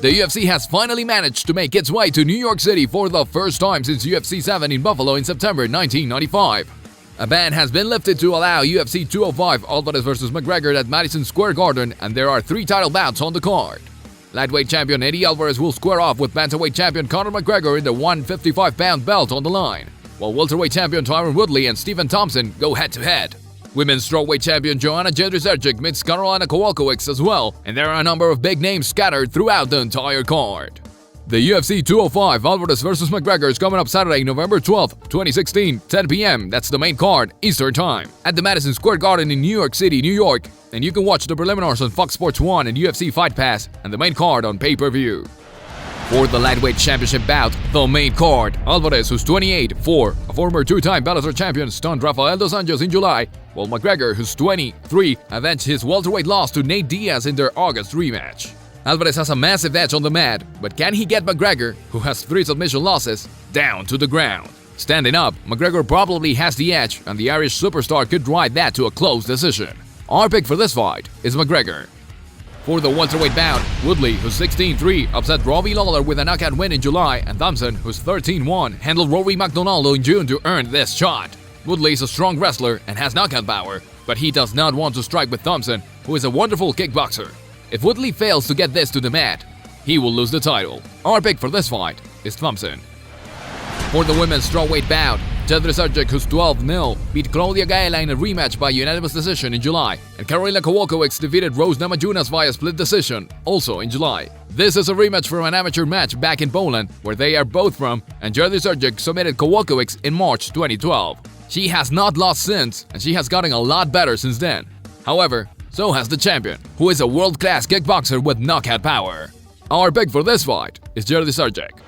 The UFC has finally managed to make its way to New York City for the first time since UFC 7 in Buffalo in September 1995. A ban has been lifted to allow UFC 205 Alvarez vs McGregor at Madison Square Garden, and there are 3 title bouts on the card. Lightweight champion Eddie Alvarez will square off with bantamweight champion Conor McGregor in the 155-pound belt on the line, while welterweight champion Tyron Woodley and Thompson go head-to-head. Women's strawweight champion Joanna Jedrzejczyk meets Karolina Kowalkiewicz as well, and there are a number of big names scattered throughout the entire card. The UFC 205 Alvarez vs McGregor is coming up Saturday, November 12, 2016, 10 p.m. That's the main card, Eastern Time, at the Madison Square Garden in New York City, New York. And you can watch the preliminaries on Fox Sports 1 and UFC Fight Pass, and the main card on pay-per-view. For the lightweight championship bout, the main card, Alvarez, who's 28-4, a former 2-time Bellator champion, stunned Rafael dos Anjos in July, while McGregor, who's 23, avenged his welterweight loss to Nate Diaz in their August rematch. Alvarez has a massive edge on the mat, but can he get McGregor, who has 3 submission losses, down to the ground? Standing up, McGregor probably has the edge, and the Irish superstar could ride that to a close decision. Our pick for this fight is McGregor. For the welterweight bout, Woodley, who's 16-3, upset Robbie Lawler with a knockout win in July, and Thompson, who's 13-1, handled Rory McDonald in June to earn this shot. Woodley is a strong wrestler and has knockout power, but he does not want to strike with Thompson, who is a wonderful kickboxer. If Woodley fails to get this to the mat, he will lose the title. Our pick for this fight is Thompson. For the women's strawweight bout, Jedrzejczyk, who's 12-0, beat Claudia Gaella in a rematch by unanimous decision in July, and Karolina Kowalkiewicz defeated Rose Namajunas via split decision, also in July. This is a rematch from an amateur match back in Poland, where they are both from, and Jedrzejczyk submitted Kowalkiewicz in March 2012. She has not lost since, and she has gotten a lot better since then. However, so has the champion, who is a world-class kickboxer with knockout power. Our pick for this fight is Jedrzejczyk.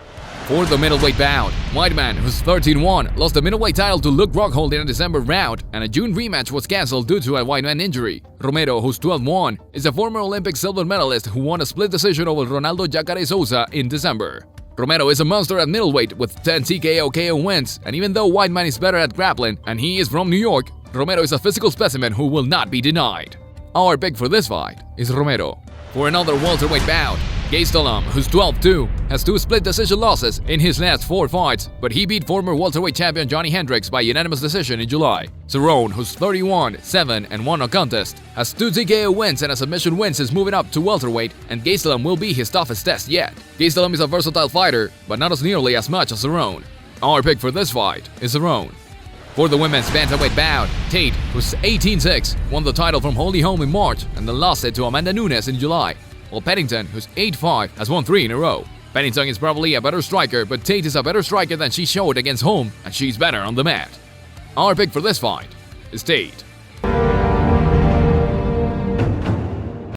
For the middleweight bout, Whiteman, who's 13-1, lost the middleweight title to Luke Rockhold in a December round, and a June rematch was cancelled due to a Whiteman injury. Romero, who's 12-1, is a former Olympic silver medalist who won a split decision over Ronaldo Jacare Souza in December. Romero is a monster at middleweight with 10 TKO KO wins, and even though Whiteman is better at grappling and he is from New York, Romero is a physical specimen who will not be denied. Our pick for this fight is Romero. For another welterweight bout, Gastelum, who's 12-2, has 2 split decision losses in his last 4 fights, but he beat former welterweight champion Johnny Hendricks by unanimous decision in July. Cerrone, who's 31-7 and won a contest, has 2 TKO wins and a submission win since moving up to welterweight, and Gastelum will be his toughest test yet. Gastelum is a versatile fighter, but not as nearly as much as Cerrone. Our pick for this fight is Cerrone. For the women's bantamweight bout, Tate, who's 18-6, won the title from Holly Holm in March and then lost it to Amanda Nunes in July, while Pennington, who's 8-5, has won 3 in a row. Pennington is probably a better striker, but Tate is a better striker than she showed against Holm, and she's better on the mat. Our pick for this fight is Tate.